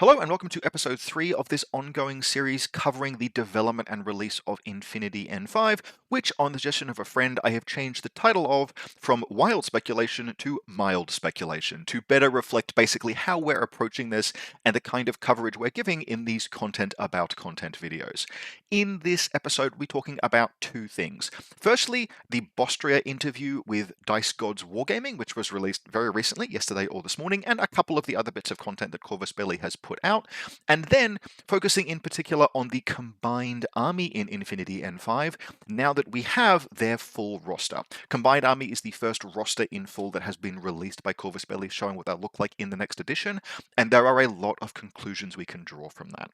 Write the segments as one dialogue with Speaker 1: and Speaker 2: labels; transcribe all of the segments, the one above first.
Speaker 1: Hello and welcome to episode 3 of this ongoing series covering the development and release of Infinity N5, which, on the suggestion of a friend, I have changed the title of from Wild Speculation to Mild Speculation to better reflect basically how we're approaching this and the kind of coverage we're giving in these content about content videos. In this episode, we're talking about two things. Firstly, the Bostria interview with Dice Gods Wargaming, which was released very recently, yesterday or this morning, and a couple of the other bits of content that Corvus Belli has put out, and then focusing in particular on the combined army in Infinity N5, now that we have their full roster. Combined army is the first roster in full that has been released by Corvus Belli, showing what they'll look like in the next edition, and there are a lot of conclusions we can draw from that.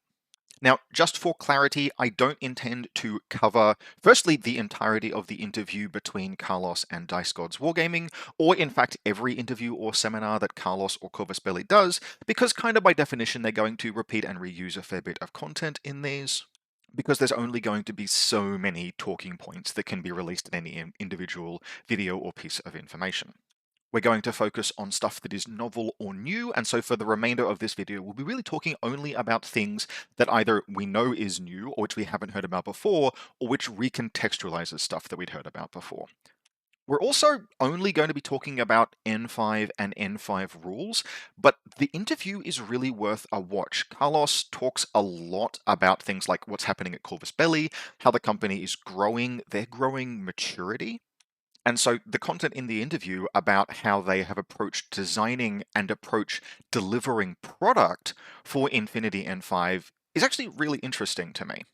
Speaker 1: Now, just for clarity, I don't intend to cover, firstly, the entirety of the interview between Carlos and Dice Gods Wargaming, or in fact, every interview or seminar that Carlos or Corvus Belli does, because kind of by definition, they're going to repeat and reuse a fair bit of content in these, because there's only going to be so many talking points that can be released in any individual video or piece of information. We're going to focus on stuff that is novel or new, and so for the remainder of this video, we'll be really talking only about things that either we know is new, or which we haven't heard about before, or which recontextualizes stuff that we'd heard about before. We're also only going to be talking about N5 and N5 rules, but the interview is really worth a watch. Carlos talks a lot about things like what's happening at Corvus Belli, how the company is growing, their growing maturity. And so the content in the interview about how they have approached designing and approach delivering product for Infinity N5 is actually really interesting to me.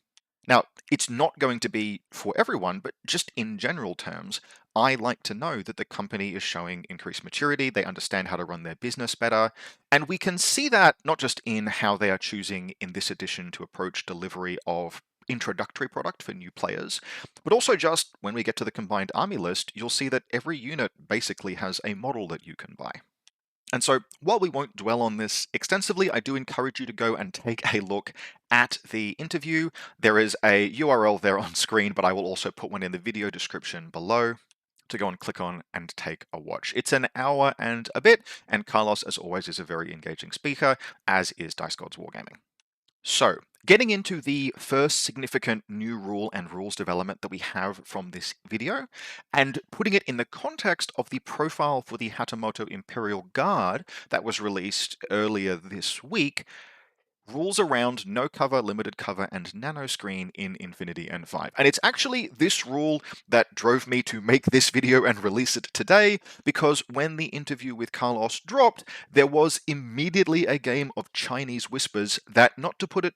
Speaker 1: Now, it's not going to be for everyone, but just in general terms, I like to know that the company is showing increased maturity, they understand how to run their business better, and we can see that not just in how they are choosing in this edition to approach delivery of introductory product for new players, but also just when we get to the combined army list, you'll see that every unit basically has a model that you can buy. And so, while we won't dwell on this extensively, I do encourage you to go and take a look at the interview. There is a URL there on screen, but I will also put one in the video description below to go and click on and take a watch. It's an hour and a bit, and Carlos, as always, is a very engaging speaker, as is Dice Gods Wargaming. So, getting into the first significant new rule and rules development that we have from this video, and putting it in the context of the profile for the Hatamoto Imperial Guard that was released earlier this week, rules around no cover, limited cover, and nano screen in Infinity N5. And it's actually this rule that drove me to make this video and release it today, because when the interview with Carlos dropped, there was immediately a game of Chinese whispers that, not to put it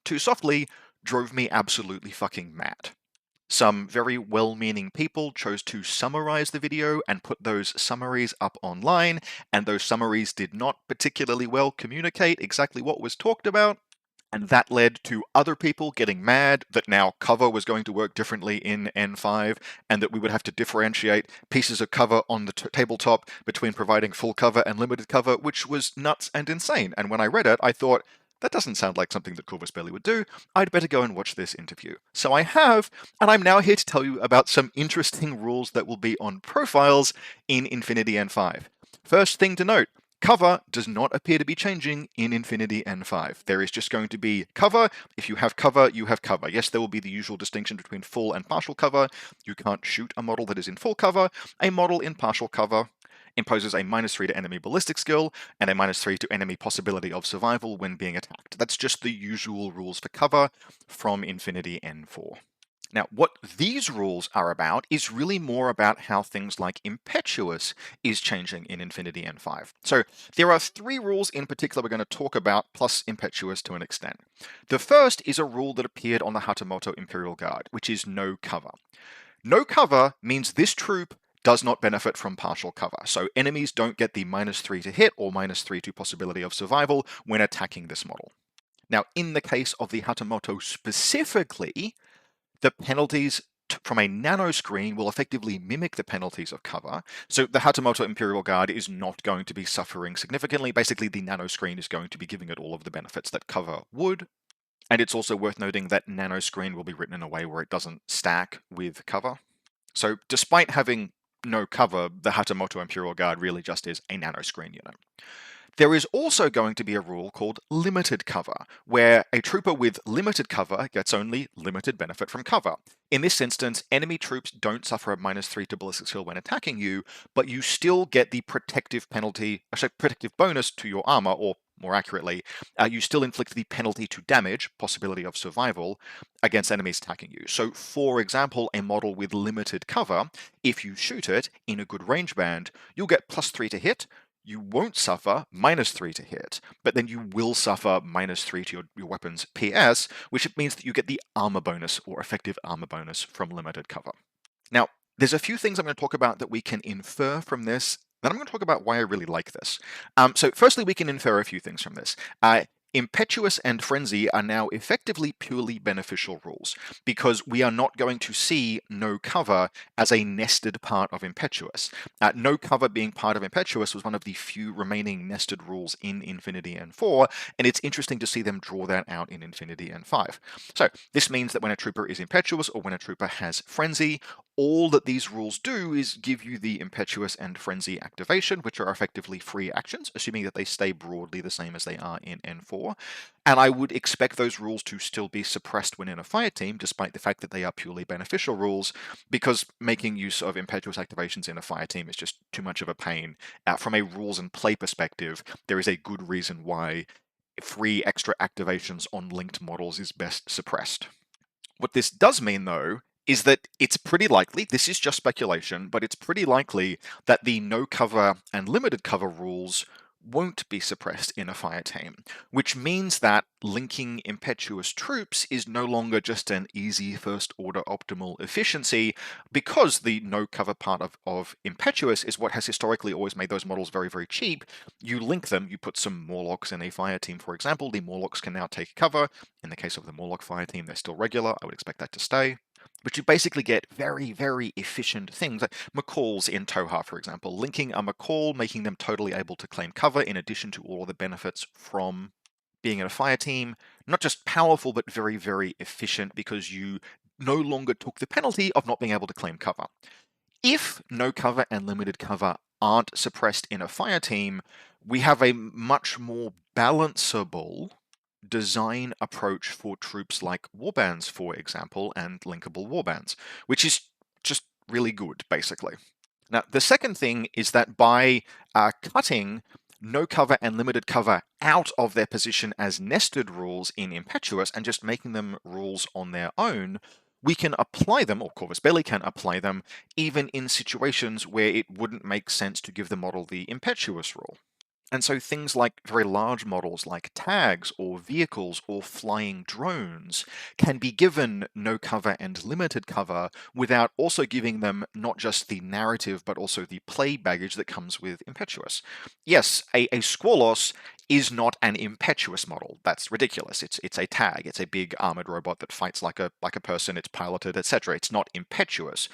Speaker 1: too softly, drove me absolutely fucking mad. Some very well-meaning people chose to summarize the video and put those summaries up online, and those summaries did not particularly well communicate exactly what was talked about, and that led to other people getting mad that now cover was going to work differently in N5, and that we would have to differentiate pieces of cover on the tabletop between providing full cover and limited cover, which was nuts and insane. And when I read it, I thought, that doesn't sound like something that Corvus Belli would do. I'd better go and watch this interview. So I have, and I'm now here to tell you about some interesting rules that will be on profiles in Infinity N5. First thing to note, cover does not appear to be changing in Infinity N5. There is just going to be cover. If you have cover, you have cover. Yes, there will be the usual distinction between full and partial cover. You can't shoot a model that is in full cover. A model in partial cover imposes a -3 to enemy ballistic skill and a -3 to enemy possibility of survival when being attacked. That's just the usual rules for cover from Infinity N4. Now, what these rules are about is really more about how things like impetuous is changing in Infinity N5. So there are 3 rules in particular we're going to talk about, plus impetuous to an extent. The first is a rule that appeared on the Hatamoto Imperial Guard, which is no cover. No cover means this troop does not benefit from partial cover. So enemies don't get the -3 to hit or -3 to possibility of survival when attacking this model. Now, in the case of the Hatamoto specifically, the penalties from a nano screen will effectively mimic the penalties of cover. So the Hatamoto Imperial Guard is not going to be suffering significantly. Basically, the nano screen is going to be giving it all of the benefits that cover would. And it's also worth noting that nano screen will be written in a way where it doesn't stack with cover. So despite having no cover, the Hatamoto Imperial Guard really just is a nano screen unit. There is also going to be a rule called limited cover, where a trooper with limited cover gets only limited benefit from cover. In this instance, enemy troops don't suffer a -3 to ballistic skill when attacking you, but you still get the protective penalty, protective bonus to your armor, or more accurately, you still inflict the penalty to damage, possibility of survival, against enemies attacking you. So, for example, a model with limited cover, if you shoot it in a good range band, you'll get +3 to hit. You won't suffer -3 to hit, but then you will suffer -3 to your weapon's PS, which means that you get the armor bonus or effective armor bonus from limited cover. Now, there's a few things I'm going to talk about that we can infer from this. Then I'm going to talk about why I really like this. So, firstly, we can infer a few things from this. Impetuous and Frenzy are now effectively purely beneficial rules because we are not going to see no cover as a nested part of Impetuous. No cover being part of Impetuous was one of the few remaining nested rules in Infinity N4, and it's interesting to see them draw that out in Infinity N5. So this means that when a trooper is Impetuous or when a trooper has Frenzy, all that these rules do is give you the Impetuous and Frenzy activation, which are effectively free actions, assuming that they stay broadly the same as they are in N4. And I would expect those rules to still be suppressed when in a Fireteam, despite the fact that they are purely beneficial rules, because making use of Impetuous activations in a Fireteam is just too much of a pain. From a rules and play perspective, there is a good reason why free extra activations on linked models is best suppressed. What this does mean, though, is that it's pretty likely, this is just speculation, but it's pretty likely that the no cover and limited cover rules won't be suppressed in a Fireteam, which means that linking impetuous troops is no longer just an easy first order optimal efficiency, because the no cover part of impetuous is what has historically always made those models very, very cheap. You link them, you put some Morlocks in a Fireteam, for example, the Morlocks can now take cover. In the case of the Morlock Fireteam, they're still regular, I would expect that to stay. But you basically get very, very efficient things, like McCalls in Toha, for example. Linking a McCall, making them totally able to claim cover, in addition to all the benefits from being in a Fireteam. Not just powerful, but very, very efficient, because you no longer took the penalty of not being able to claim cover. If no cover and limited cover aren't suppressed in a Fireteam, we have a much more balanceable design approach for troops like warbands, for example, and linkable warbands, which is just really good, basically. Now, the second thing is that by cutting no cover and limited cover out of their position as nested rules in Impetuous and just making them rules on their own, we can apply them, or Corvus Belli can apply them, even in situations where it wouldn't make sense to give the model the Impetuous rule. And so things like very large models like tags or vehicles or flying drones can be given no cover and limited cover without also giving them not just the narrative but also the play baggage that comes with Impetuous. Yes, a Squalos is not an Impetuous model. That's ridiculous. It's a tag. It's a big armored robot that fights like a person. It's piloted, etc. It's not Impetuous.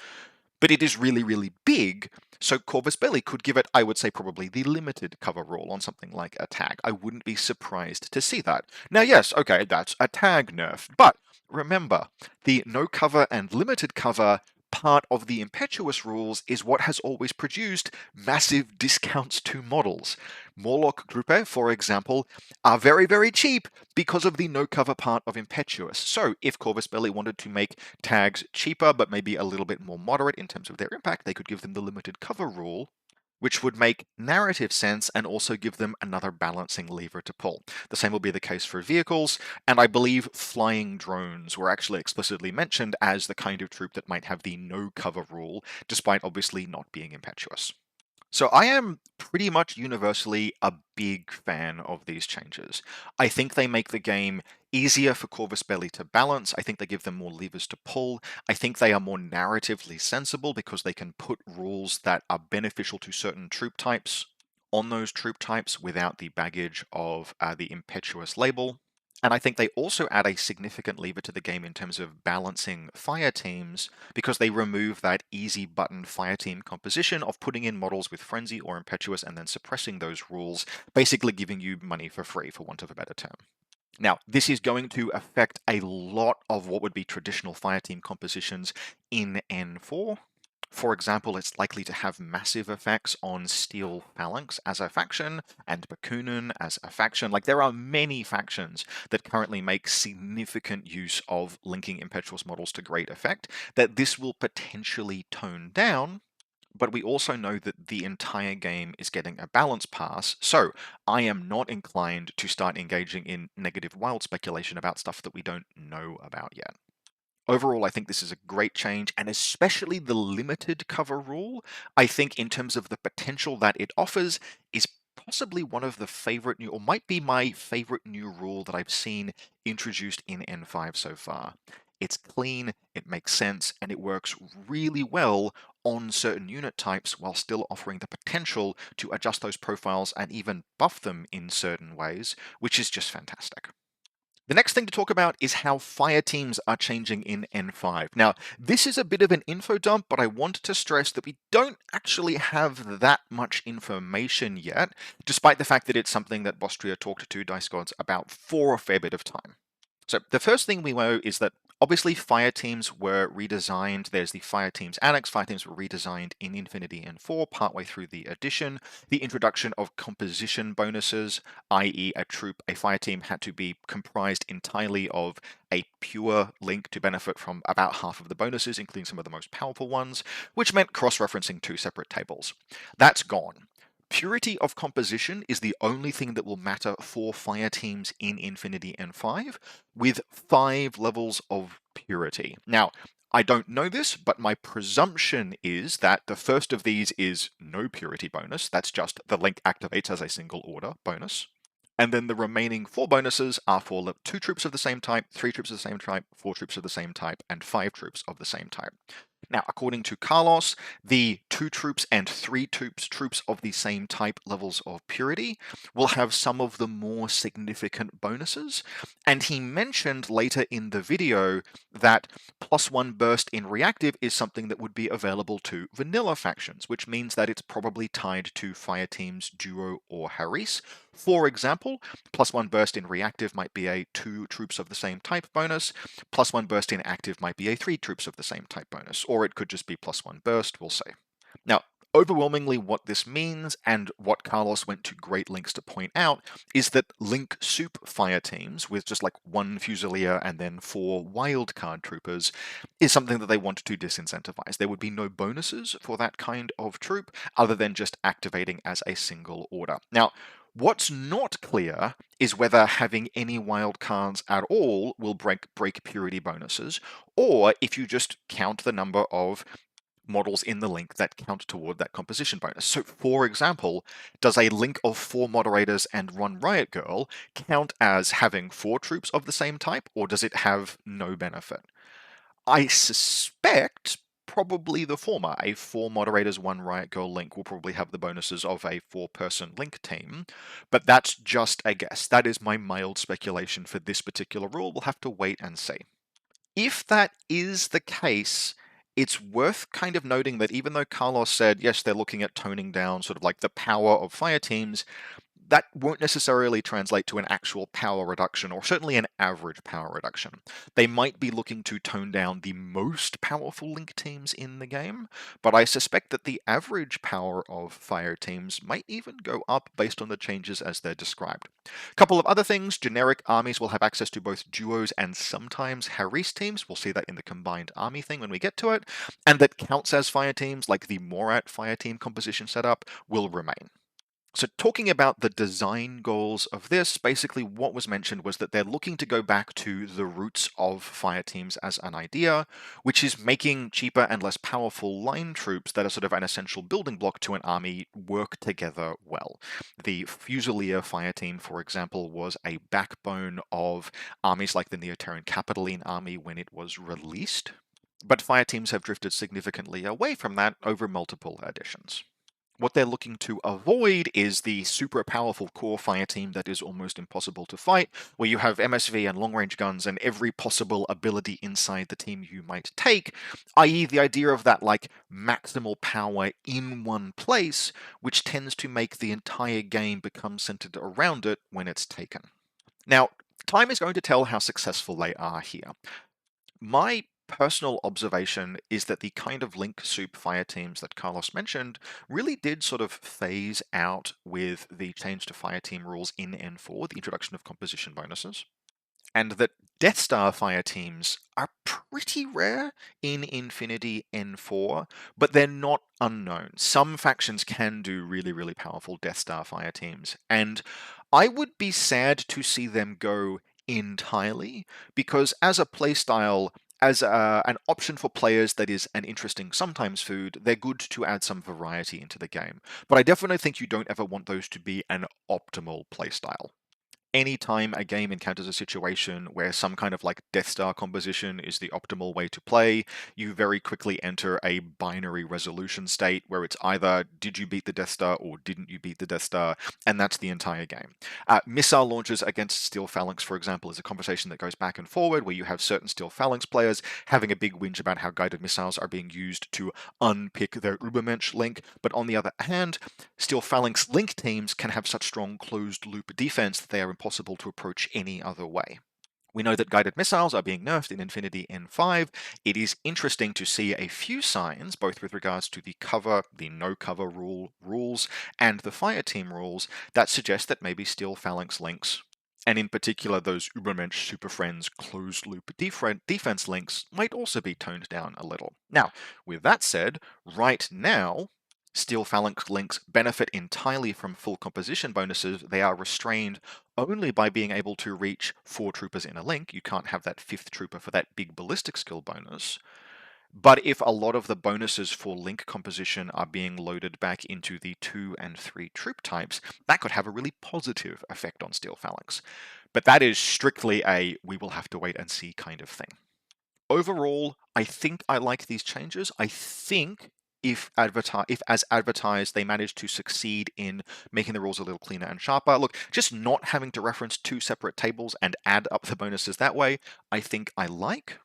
Speaker 1: But it is really, really big, so Corvus Belli could give it, I would say, probably the limited cover rule on something like a tag. I wouldn't be surprised to see that. Now, yes, okay, that's a tag nerf, but remember, the no cover and limited cover part of the Impetuous rules is what has always produced massive discounts to models. Morlock Gruppe, for example, are very, very cheap because of the no cover part of Impetuous. So if Corvus Belli wanted to make tags cheaper but maybe a little bit more moderate in terms of their impact, they could give them the limited cover rule, which would make narrative sense and also give them another balancing lever to pull. The same will be the case for vehicles, and I believe flying drones were actually explicitly mentioned as the kind of troop that might have the no cover rule, despite obviously not being impetuous. So I am pretty much universally a big fan of these changes. I think they make the game easier for Corvus Belli to balance. I think they give them more levers to pull. I think they are more narratively sensible because they can put rules that are beneficial to certain troop types on those troop types without the baggage of the impetuous label. And I think they also add a significant lever to the game in terms of balancing fire teams, because they remove that easy button fire team composition of putting in models with frenzy or impetuous and then suppressing those rules, basically giving you money for free, for want of a better term. Now, this is going to affect a lot of what would be traditional fire team compositions in N4. For example, it's likely to have massive effects on Steel Phalanx as a faction and Bakunin as a faction. Like, there are many factions that currently make significant use of linking impetuous models to great effect that this will potentially tone down. But we also know that the entire game is getting a balance pass, so I am not inclined to start engaging in negative wild speculation about stuff that we don't know about yet. Overall, I think this is a great change, and especially the limited cover rule, I think in terms of the potential that it offers, is possibly one of the favorite new, or might be my favorite new rule that I've seen introduced in N5 so far. It's clean, it makes sense, and it works really well on certain unit types while still offering the potential to adjust those profiles and even buff them in certain ways, which is just fantastic. The next thing to talk about is how fire teams are changing in N5. Now, this is a bit of an info dump, but I want to stress that we don't actually have that much information yet, despite the fact that it's something that Bostria talked to Dice Gods about for a fair bit of time. So the first thing we know is that obviously fire teams were redesigned. There's the fire teams annex. Fire teams were redesigned in Infinity N4 partway through the edition. The introduction of composition bonuses, i.e. a fire team had to be comprised entirely of a pure link to benefit from about half of the bonuses, including some of the most powerful ones, which meant cross-referencing two separate tables. That's gone. Purity of composition is the only thing that will matter for fire teams in Infinity N5, with 5 levels of purity. Now, I don't know this, but my presumption is that the first of these is no purity bonus. That's just the link activates as a single order bonus. And then the remaining 4 bonuses are for 2 troops of the same type, 3 troops of the same type, 4 troops of the same type, and 5 troops of the same type. Now, according to Carlos, the 2 troops and 3 troops of the same type levels of purity will have some of the more significant bonuses. And he mentioned later in the video that +1 burst in reactive is something that would be available to vanilla factions, which means that it's probably tied to Fireteam's Duo or Haris. For example, +1 burst in reactive might be a 2 troops of the same type bonus, +1 burst in active might be a 3 troops of the same type bonus, or it could just be +1 burst, we'll say. Now, overwhelmingly what this means, and what Carlos went to great lengths to point out, is that Link Soup fire teams with just like 1 Fusilier and then 4 wildcard troopers is something that they want to disincentivize. There would be no bonuses for that kind of troop other than just activating as a single order. Now, what's not clear is whether having any wildcards at all will break purity bonuses, or if you just count the number of models in the link that count toward that composition bonus. So, for example, does a link of 4 moderators and 1 riot girl count as having 4 troops of the same type, or does it have no benefit? I suspect probably the former. A 4 moderators, 1 riot girl link will probably have the bonuses of a 4-person link team, but that's just a guess. That is my mild speculation for this particular rule. We'll have to wait and see. If that is the case, it's worth kind of noting that even though Carlos said, yes, they're looking at toning down sort of like the power of fire teams, that won't necessarily translate to an actual power reduction, or certainly an average power reduction. They might be looking to tone down the most powerful link teams in the game, but I suspect that the average power of fire teams might even go up based on the changes as they're described. A couple of other things: generic armies will have access to both duos and sometimes Haris teams. We'll see that in the combined army thing when we get to it, and that counts as fire teams, like the Morat fire team composition setup, will remain. So talking about the design goals of this, basically what was mentioned was that they're looking to go back to the roots of fire teams as an idea, which is making cheaper and less powerful line troops that are sort of an essential building block to an army work together well. The Fusilier fire team, for example, was a backbone of armies like the Neoterran Capitoline army when it was released, but fire teams have drifted significantly away from that over multiple editions. What they're looking to avoid is the super powerful core fire team that is almost impossible to fight, where you have MSV and long-range guns and every possible ability inside the team you might take, i.e. the idea of that like maximal power in one place, which tends to make the entire game become centered around it when it's taken. Now, time is going to tell how successful they are here. My personal observation is that the kind of link soup fire teams that Carlos mentioned really did sort of phase out with the change to fire team rules in N4, the introduction of composition bonuses, and that Death Star fire teams are pretty rare in Infinity N4, but they're not unknown. Some factions can do really, really powerful Death Star fire teams, and I would be sad to see them go entirely, because as a playstyle, as an option for players that is an interesting sometimes food, they're good to add some variety into the game. But I definitely think you don't ever want those to be an optimal playstyle. Anytime a game encounters a situation where some kind of like Death Star composition is the optimal way to play, you very quickly enter a binary resolution state where it's either did you beat the Death Star or didn't you beat the Death Star, and that's the entire game. Missile launches against Steel Phalanx, for example, is a conversation that goes back and forward where you have certain Steel Phalanx players having a big whinge about how guided missiles are being used to unpick their Ubermensch link, but on the other hand, Steel Phalanx link teams can have such strong closed loop defense that they are impossible to approach any other way. We know that guided missiles are being nerfed in Infinity N5. It is interesting to see a few signs, both with regards to the cover, the no cover rules, and the fire team rules, that suggest that maybe Steel Phalanx links, and in particular those Ubermensch Super Friends closed loop defense links, might also be toned down a little. Now, with that said, right now, Steel Phalanx links benefit entirely from full composition bonuses. They are restrained only by being able to reach 4 troopers in a link. You can't have that 5th trooper for that big ballistic skill bonus. But if a lot of the bonuses for link composition are being loaded back into the 2 and 3 troop types, that could have a really positive effect on Steel Phalanx. But that is strictly a we will have to wait and see kind of thing. Overall, I think I like these changes. I think if as advertised, they manage to succeed in making the rules a little cleaner and sharper. Look, just not having to reference 2 separate tables and add up the bonuses that way, I think I like.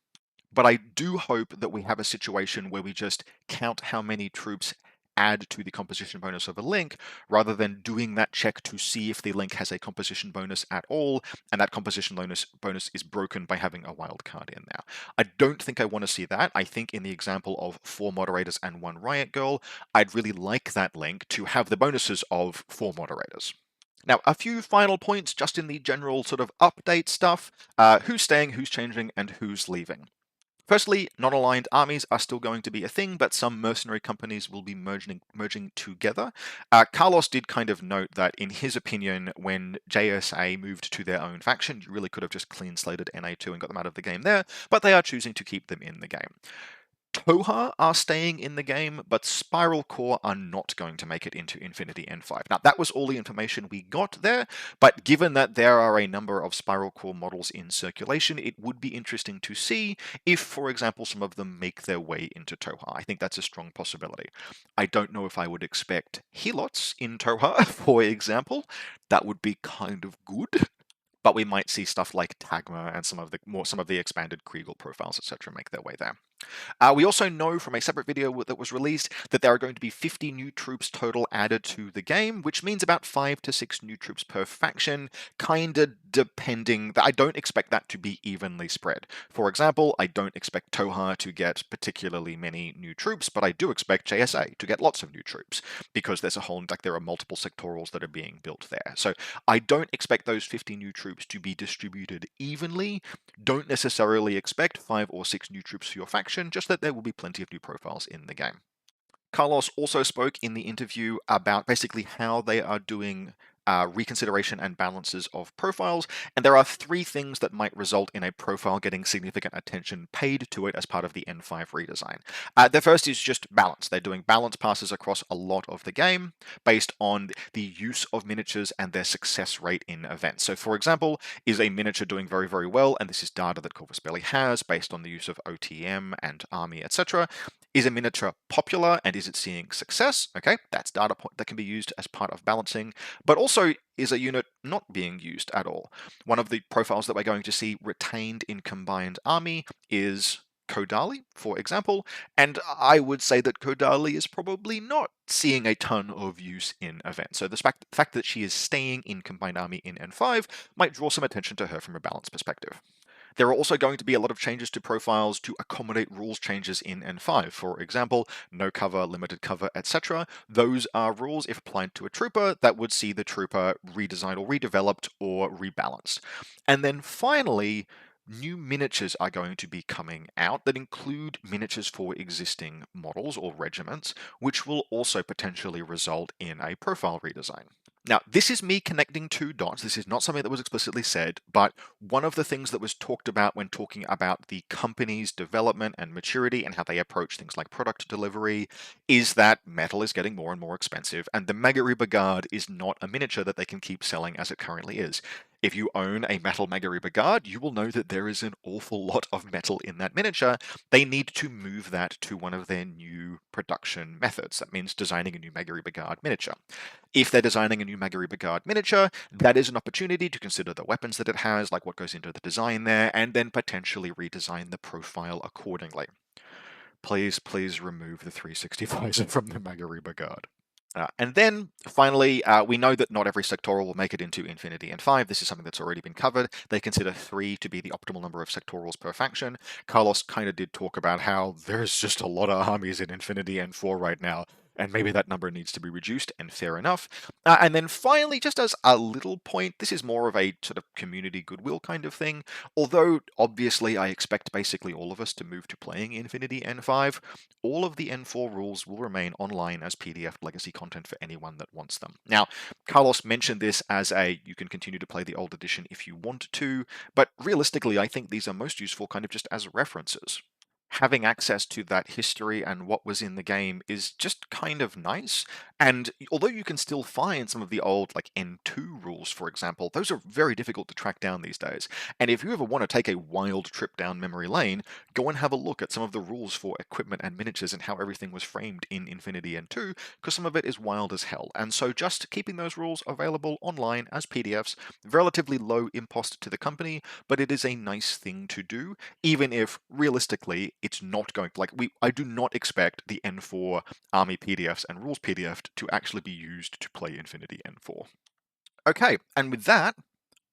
Speaker 1: But I do hope that we have a situation where we just count how many troops add to the composition bonus of a link, rather than doing that check to see if the link has a composition bonus at all, and that composition bonus is broken by having a wild card in there. I don't think I want to see that. I think in the example of 4 moderators and 1 riot girl, I'd really like that link to have the bonuses of 4 moderators. Now, a few final points just in the general sort of update stuff. Who's staying, who's changing, and who's leaving. Firstly, non-aligned armies are still going to be a thing, but some mercenary companies will be merging together. Carlos did kind of note that, in his opinion, when JSA moved to their own faction, you really could have just clean slated NA2 and got them out of the game there, but they are choosing to keep them in the game. Toha are staying in the game, but Spiral Core are not going to make it into Infinity N5. Now, that was all the information we got there, but given that there are a number of Spiral Core models in circulation, it would be interesting to see if, for example, some of them make their way into Toha. I think that's a strong possibility. I don't know if I would expect Helots in Toha, for example. That would be kind of good. But we might see stuff like Tagma and some of the expanded Kriegel profiles, etc., make their way there. We also know from a separate video that was released that there are going to be 50 new troops total added to the game, which means about 5 to 6 new troops per faction, kinda depending. I don't expect that to be evenly spread. For example, I don't expect Toha to get particularly many new troops, but I do expect JSA to get lots of new troops, because there are multiple sectorals that are being built there. So I don't expect those 50 new troops to be distributed evenly. Don't necessarily expect 5 or 6 new troops for your faction, just that there will be plenty of new profiles in the game. Carlos also spoke in the interview about basically how they are doing reconsideration and balances of profiles, and there are 3 things that might result in a profile getting significant attention paid to it as part of the N5 redesign. The first is just balance. They're doing balance passes across a lot of the game based on the use of miniatures and their success rate in events. So, for example, is a miniature doing very, very well, and this is data that Corvus Belli has based on the use of OTM and Army, etc. Is a miniature popular, and is it seeing success? Okay, that's data point that can be used as part of balancing. But also, is a unit not being used at all? One of the profiles that we're going to see retained in Combined Army is Kodali, for example, and I would say that Kodali is probably not seeing a ton of use in events. So the fact that she is staying in Combined Army in N5 might draw some attention to her from a balance perspective. There are also going to be a lot of changes to profiles to accommodate rules changes in N5. For example, no cover, limited cover, etc. Those are rules, if applied to a trooper, that would see the trooper redesigned or redeveloped or rebalanced. And then finally, new miniatures are going to be coming out that include miniatures for existing models or regiments, which will also potentially result in a profile redesign. Now, this is me connecting two dots. This is not something that was explicitly said, but one of the things that was talked about when talking about the company's development and maturity and how they approach things like product delivery is that metal is getting more and more expensive, and the Mega Reaper Guard is not a miniature that they can keep selling as it currently is. If you own a metal Mega Reaper Guard, you will know that there is an awful lot of metal in that miniature. They need to move that to one of their new production methods. That means designing a new Mega Reaper Guard miniature. If they're designing a new Mega Reaper Guard miniature, that is an opportunity to consider the weapons that it has, like what goes into the design there, and then potentially redesign the profile accordingly. Please remove the 360 visor from the Mega Reaper Guard. And then finally, we know that not every sectoral will make it into Infinity N5. This is something that's already been covered. They consider 3 to be the optimal number of sectorals per faction. Carlos kind of did talk about how there's just a lot of armies in Infinity N4 right now, and maybe that number needs to be reduced, and fair enough. And then finally, just as a little point, this is more of a sort of community goodwill kind of thing. Although, obviously, I expect basically all of us to move to playing Infinity N5, all of the N4 rules will remain online as PDF legacy content for anyone that wants them. Now, Carlos mentioned this as you can continue to play the old edition if you want to, but realistically, I think these are most useful kind of just as references. Having access to that history and what was in the game is just kind of nice. And although you can still find some of the old, like N2 rules, for example, those are very difficult to track down these days. And if you ever want to take a wild trip down memory lane, go and have a look at some of the rules for equipment and miniatures and how everything was framed in Infinity N2, because some of it is wild as hell. And so just keeping those rules available online as PDFs, relatively low impost to the company, but it is a nice thing to do, even if realistically it's not going to, I do not expect the N4 army PDFs and rules PDF to actually be used to play Infinity N4. Okay, and with that,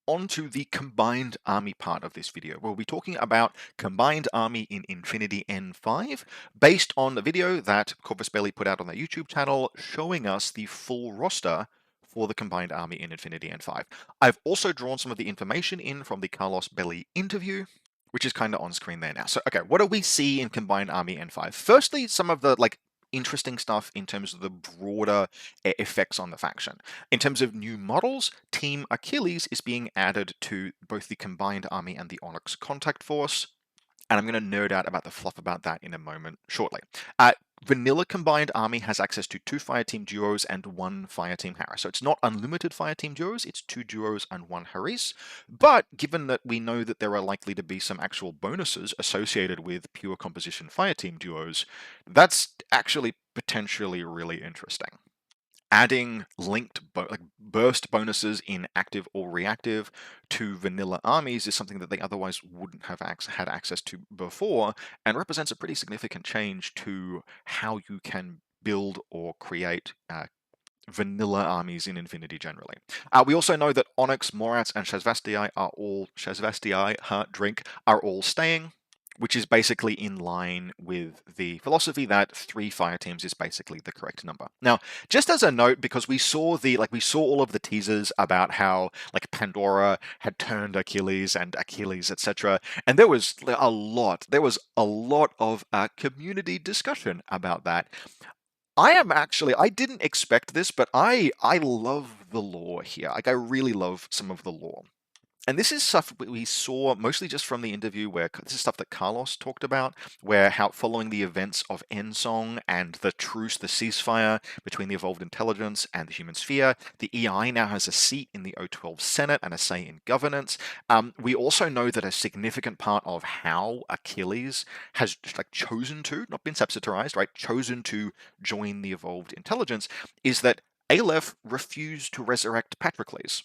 Speaker 1: on to the combined army part of this video. We'll be talking about combined army in Infinity N5 based on the video that Corvus Belli put out on their YouTube channel showing us the full roster for the combined army in Infinity N5. I've also drawn some of the information in from the Carlos Belli interview, which is kind of on screen there now. So, okay, what do we see in combined army N5? Firstly, some of the interesting stuff in terms of the broader effects on the faction. In terms of new models, Team Achilles is being added to both the combined army and the Onyx Contact Force, and I'm going to nerd out about the fluff about that in a moment shortly. Vanilla Combined Army has access to 2 Fireteam duos and 1 Fireteam Harris. So it's not unlimited Fireteam duos, it's 2 duos and 1 Harris. But given that we know that there are likely to be some actual bonuses associated with pure composition Fireteam duos, that's actually potentially really interesting. Adding linked burst bonuses in active or reactive to vanilla armies is something that they otherwise wouldn't have had access to before, and represents a pretty significant change to how you can build or create vanilla armies in Infinity generally. We also know that Onyx, Morats, and Shazvastii Heart Drink are all staying, which is basically in line with the philosophy that 3 fire teams is basically the correct number. Now, just as a note, because we saw all of the teasers about how Pandora had turned Achilles and Achilles, etc., and there was a lot of community discussion about that. I didn't expect this, but I love the lore here. I really love some of the lore. And this is stuff we saw mostly just from the interview where this is stuff that Carlos talked about, where how following the events of Ensong and the truce, the ceasefire between the evolved intelligence and the human sphere, the EI now has a seat in the O12 Senate and a say in governance. We also know that a significant part of how Achilles has chosen to, not been subsidized, right, chosen to join the evolved intelligence is that Aleph refused to resurrect Patroclus.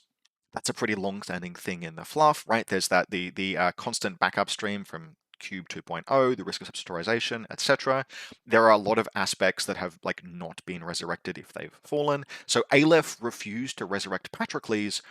Speaker 1: That's a pretty long-standing thing in the fluff, right? There's the constant backup stream from Cube 2.0, the risk of subsidiarization, etc. There are a lot of aspects that have not been resurrected if they've fallen. So Aleph refused to resurrect Patroclus,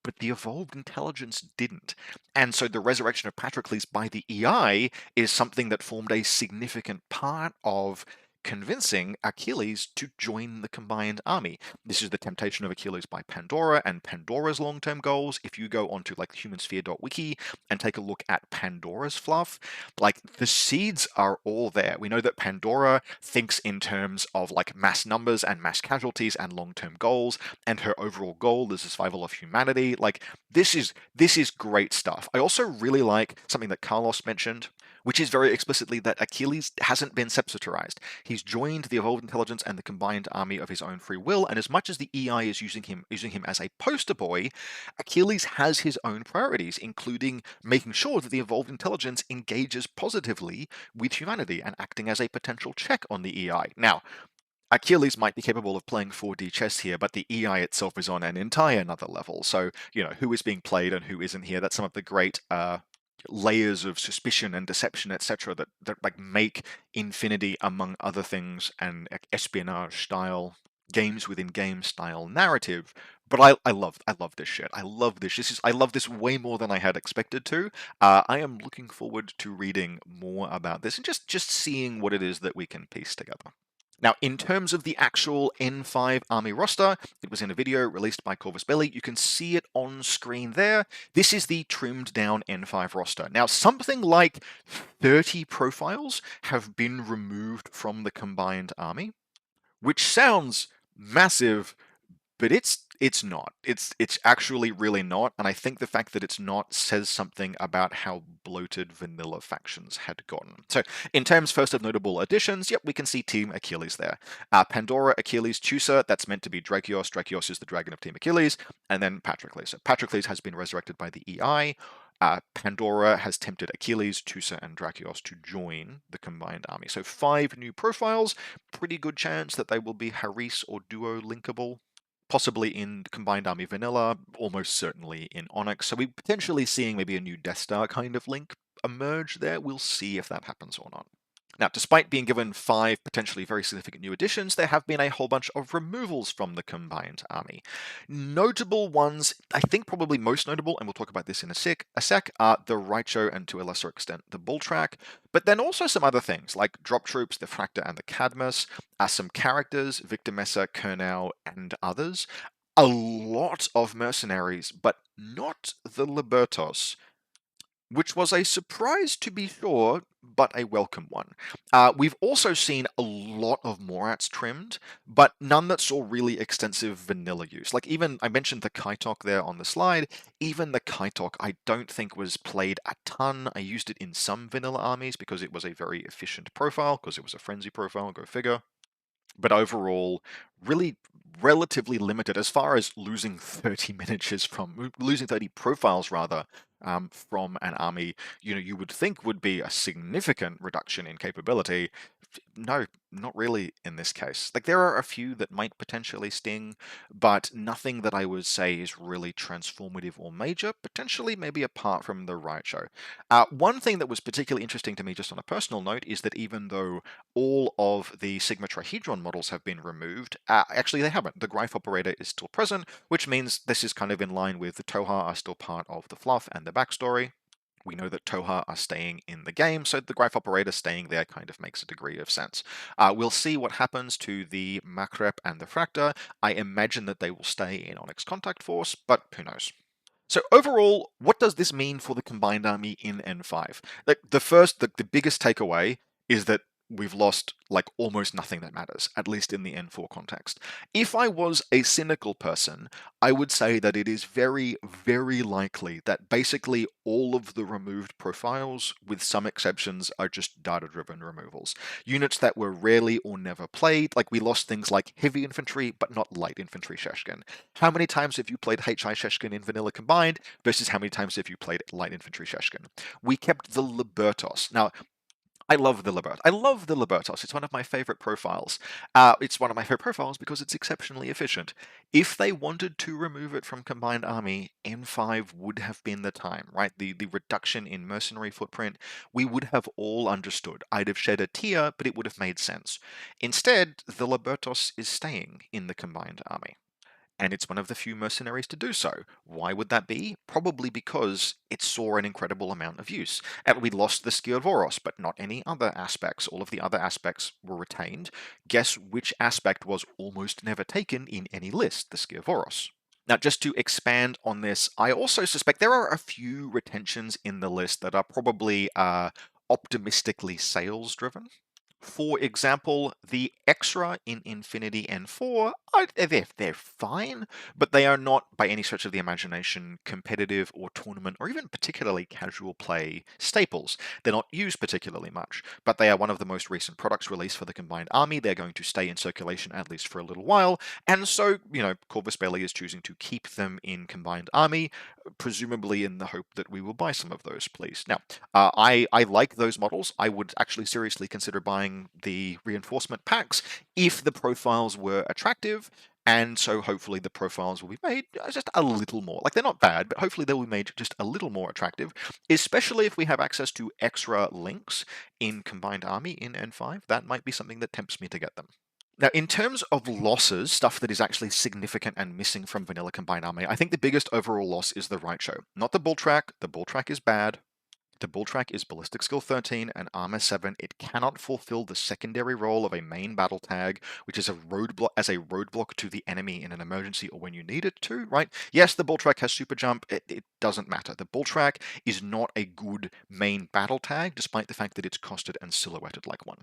Speaker 1: but the evolved intelligence didn't. And so the resurrection of Patroclus by the EI is something that formed a significant part of convincing Achilles to join the combined army. This is the temptation of Achilles by Pandora and Pandora's long-term goals. If you go onto like humansphere.wiki and take a look at Pandora's fluff, like the seeds are all there. We know that Pandora thinks in terms of like mass numbers and mass casualties and long-term goals, and her overall goal is the survival of humanity. Like this is great stuff. I also really like something that Carlos mentioned, which is very explicitly that Achilles hasn't been sepsitarized. He's joined the evolved intelligence and the combined army of his own free will, and as much as the EI is using him as a poster boy, Achilles has his own priorities, including making sure that the evolved intelligence engages positively with humanity and acting as a potential check on the EI. Now, Achilles might be capable of playing 4D chess here, but the EI itself is on an entire another level. So, who is being played and who isn't here, that's some of the great layers of suspicion and deception, etc., that like make Infinity, among other things, and espionage style games within game style narrative. But I love this shit. I love this. I love this way more than I had expected to. I am looking forward to reading more about this and just seeing what it is that we can piece together. Now, in terms of the actual N5 army roster, it was in a video released by Corvus Belli. You can see it on screen there. This is the trimmed down N5 roster. Now, something like 30 profiles have been removed from the combined army, which sounds massive, but it's not. It's actually really not, and I think the fact that it's not says something about how bloated vanilla factions had gotten. So, in terms first of notable additions, yep, we can see Team Achilles there. Pandora, Achilles, Tusa, that's meant to be Drakios. Drakios is the dragon of Team Achilles, and then Patroclus. So Patroclus has been resurrected by the EI. Pandora has tempted Achilles, Tusa, and Drakios to join the combined army. So 5 new profiles. Pretty good chance that they will be Haris or Duo linkable, possibly in Combined Army Vanilla, almost certainly in Onyx. So we're potentially seeing maybe a new Death Star kind of link emerge there. We'll see if that happens or not. Now, despite being given 5 potentially very significant new additions, there have been a whole bunch of removals from the combined army. Notable ones, I think probably most notable, and we'll talk about this in a sec, are the Raicho and to a lesser extent the Bull Track, but then also some other things like Drop Troops, the Fracta and the Cadmus, some characters, Victor Mesa, Kernel, and others. A lot of mercenaries, but not the Libertos, which was a surprise to be sure, but a welcome one. We've also seen a lot of Morats trimmed, but none that saw really extensive vanilla use. Like even, I mentioned the Kaitok there on the slide, even the Kaitok I don't think was played a ton. I used it in some vanilla armies because it was a very efficient profile, because it was a frenzy profile, go figure. But overall, really relatively limited as far as losing 30 miniatures from losing 30 profiles rather from an army. You would think would be a significant reduction in capability. No, not really in this case. Like there are a few that might potentially sting, but nothing that I would say is really transformative or major, potentially maybe apart from the Riot Show. One thing that was particularly interesting to me just on a personal note is that even though all of the Sigma Trihedron models have been removed, actually they haven't. The Greif operator is still present, which means this is kind of in line with the Toha are still part of the fluff and the backstory. We know that Toha are staying in the game, so the Greif operator staying there kind of makes a degree of sense. We'll see what happens to the Makrep and the Fracta. I imagine that they will stay in Onyx Contact Force, but who knows. So overall, what does this mean for the combined army in N5? The biggest takeaway is that we've lost like almost nothing that matters, at least in the N4 context. If I was a cynical person, I would say that it is very, very likely that basically all of the removed profiles, with some exceptions, are just data-driven removals. Units that were rarely or never played, like we lost things like heavy infantry, but not light infantry Sheshkin. How many times have you played HI Sheshkin in Vanilla combined versus how many times have you played light infantry Sheshkin? We kept the Libertos. Now, I love the Libertos. I love the Libertos. It's one of my favorite profiles. It's one of my favorite profiles because it's exceptionally efficient. If they wanted to remove it from Combined Army, N5 would have been the time, right? The reduction in mercenary footprint, we would have all understood. I'd have shed a tear, but it would have made sense. Instead, the Libertos is staying in the Combined Army. and it's one of the few mercenaries to do so. Why would that be? Probably because it saw an incredible amount of use. And we lost the Skirvoros, but not any other aspects. All of the other aspects were retained. Guess which aspect was almost never taken in any list? The Skirvoros. Now, just to expand on this, I also suspect there are a few retentions in the list that are probably optimistically sales driven. For example, the extra in Infinity N4, they're fine, but they are not by any stretch of the imagination competitive or tournament or even particularly casual play staples. They're not used particularly much, but they are one of the most recent products released for the combined army. They're going to stay in circulation at least for a little while, and so, Corvus Belli is choosing to keep them in combined army, presumably in the hope that we will buy some of those, please. Now, I like those models. I would actually seriously consider buying the reinforcement packs if the profiles were attractive. And so hopefully the profiles will be made just a little more. Like, they're not bad, but hopefully they will be made just a little more attractive, especially if we have access to extra links in Combined Army in N5. That might be something that tempts me to get them. Now, in terms of losses, stuff that is actually significant and missing from Vanilla Combined Army, I think the biggest overall loss is the right show. Not the bull track. The bull track is bad. The bull track is Ballistic Skill 13 and Armor 7. It cannot fulfill the secondary role of a main battle tag, which is a roadblock to the enemy in an emergency or when you need it to, right? Yes, the bull track has super jump. It doesn't matter. The bull track is not a good main battle tag, despite the fact that it's costed and silhouetted like one.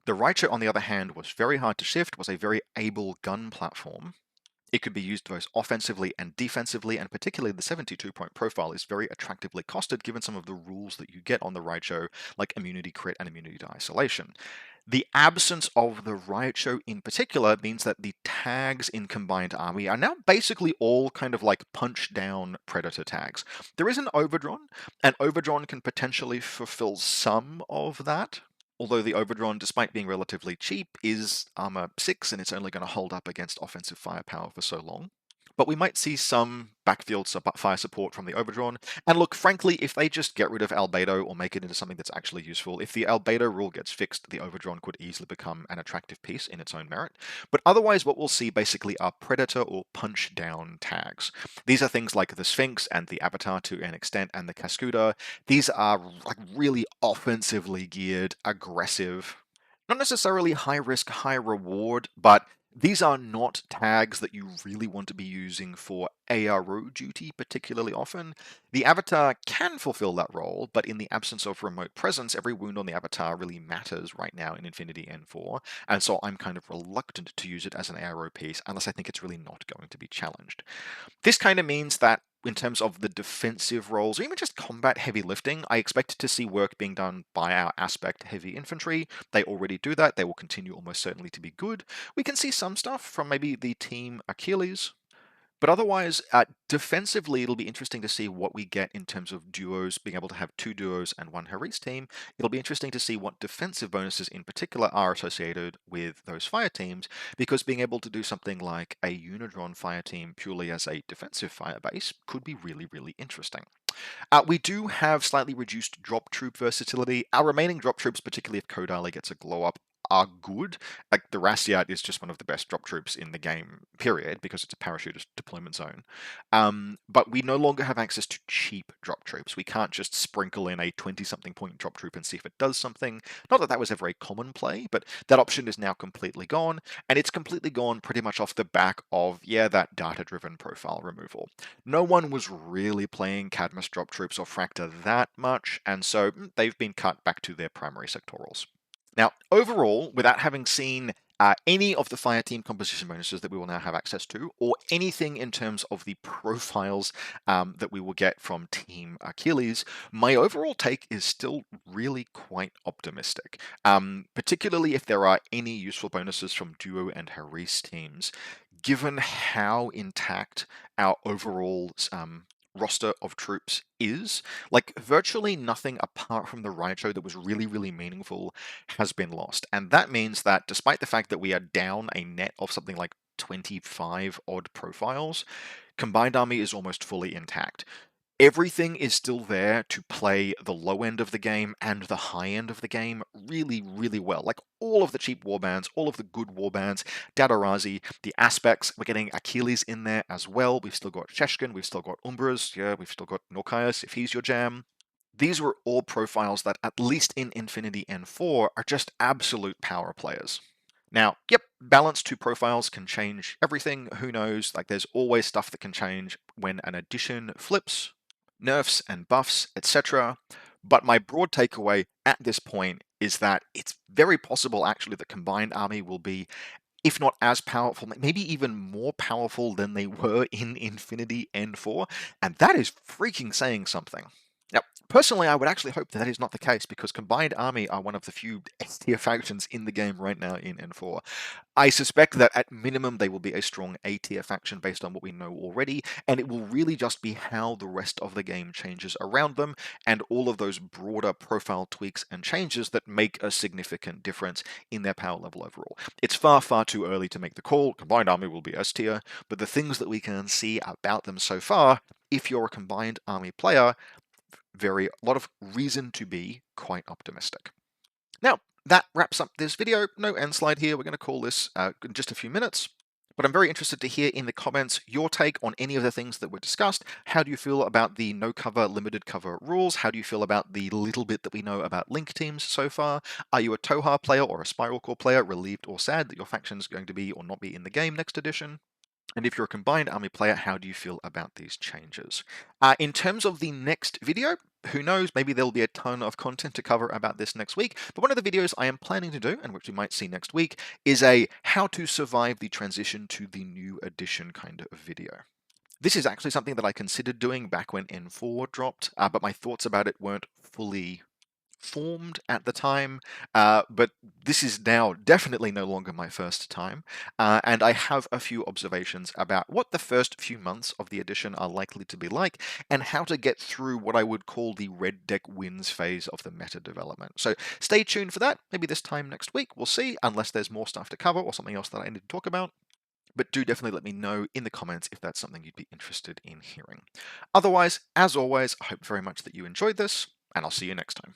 Speaker 1: The Raichu, on the other hand, was very hard to shift, was a very able gun platform. It could be used both offensively and defensively, and particularly the 72-point profile is very attractively costed given some of the rules that you get on the Raichu, like immunity crit and immunity to isolation. The absence of the Raichu in particular means that the tags in Combined Army are now basically all kind of like punch-down Predator tags. There is an Overdrawn, and Overdrawn can potentially fulfill some of that. Although the Overdrawn, despite being relatively cheap, is armor 6 and it's only going to hold up against offensive firepower for so long. But we might see some backfield fire support from the Overdrawn. And look, frankly, if they just get rid of Albedo or make it into something that's actually useful, if the Albedo rule gets fixed, the Overdrawn could easily become an attractive piece in its own merit. But otherwise, what we'll see basically are Predator or punch-down tags. These are things like the Sphinx and the Avatar to an extent, and the Cascuda. These are like really offensively geared, aggressive, not necessarily high risk, high reward, but these are not tags that you really want to be using for ARO duty particularly often. The Avatar can fulfill that role, but in the absence of remote presence, every wound on the Avatar really matters right now in Infinity N4, and so I'm kind of reluctant to use it as an ARO piece unless I think it's really not going to be challenged. This kind of means that in terms of the defensive roles, or even just combat heavy lifting, I expect to see work being done by our aspect heavy infantry. They already do that. They will continue almost certainly to be good. We can see some stuff from maybe the team Achilles. But otherwise, defensively, it'll be interesting to see what we get in terms of duos, being able to have 2 duos and 1 Haris team. It'll be interesting to see what defensive bonuses in particular are associated with those fire teams, because being able to do something like a Unidron fire team purely as a defensive fire base could be really, really interesting. We do have slightly reduced drop troop versatility. Our remaining drop troops, particularly if Kodali gets a glow up, are good. Like, the Rasyat is just one of the best drop troops in the game, period, because it's a parachutist deployment zone. But we no longer have access to cheap drop troops. We can't just sprinkle in a 20-something point drop troop and see if it does something. Not that that was ever a common play, but that option is now completely gone, and it's completely gone pretty much off the back of, that data-driven profile removal. No one was really playing Cadmus drop troops or Fractor that much, and so they've been cut back to their primary sectorals. Now, overall, without having seen any of the fire team composition bonuses that we will now have access to, or anything in terms of the profiles that we will get from Team Achilles, my overall take is still really quite optimistic, particularly if there are any useful bonuses from Duo and Haris teams, given how intact our overall roster of troops is. Like, virtually nothing apart from the Raichu that was really, really meaningful has been lost. And that means that despite the fact that we are down a net of something like 25 odd profiles, Combined Army is almost fully intact. Everything is still there to play the low end of the game and the high end of the game really, really well. Like all of the cheap warbands, all of the good warbands, Dadarazi, the aspects, we're getting Achilles in there as well. We've still got Sheshkin, we've still got Umbras, yeah, we've still got Norkias if he's your jam. These were all profiles that, at least in Infinity N4, are just absolute power players. Now, yep, balance to profiles can change everything. Who knows? Like, there's always stuff that can change when an edition flips, nerfs and buffs, etc. But my broad takeaway at this point is that it's very possible, actually, that Combined Army will be, if not as powerful, maybe even more powerful than they were in Infinity N4, and that is freaking saying something. Now, personally, I would actually hope that that is not the case, because Combined Army are one of the few S tier factions in the game right now in N4. I suspect that at minimum they will be a strong A tier faction based on what we know already, and it will really just be how the rest of the game changes around them, and all of those broader profile tweaks and changes that make a significant difference in their power level overall. It's far, far too early to make the call. Combined Army will be S tier, but the things that we can see about them so far, if you're a Combined Army player, a lot of reason to be quite optimistic. Now, that wraps up this video. No end slide here. We're going to call this in just a few minutes. But I'm very interested to hear in the comments your take on any of the things that were discussed. How do you feel about the no cover, limited cover rules? How do you feel about the little bit that we know about link teams so far? Are you a Toha player or a Spiral Core player, relieved or sad that your faction is going to be or not be in the game next edition? And if you're a Combined Army player, how do you feel about these changes? In terms of the next video, who knows, maybe there'll be a ton of content to cover about this next week, but one of the videos I am planning to do, and which we might see next week, is a how to survive the transition to the new edition kind of video. This is actually something that I considered doing back when N4 dropped, but my thoughts about it weren't fully formed at the time, but this is now definitely no longer my first time, and I have a few observations about what the first few months of the edition are likely to be like, and how to get through what I would call the red deck wins phase of the meta development. So stay tuned for that. Maybe this time next week, we'll see, unless there's more stuff to cover or something else that I need to talk about. But do definitely let me know in the comments if that's something you'd be interested in hearing. Otherwise, as always, I hope very much that you enjoyed this, and I'll see you next time.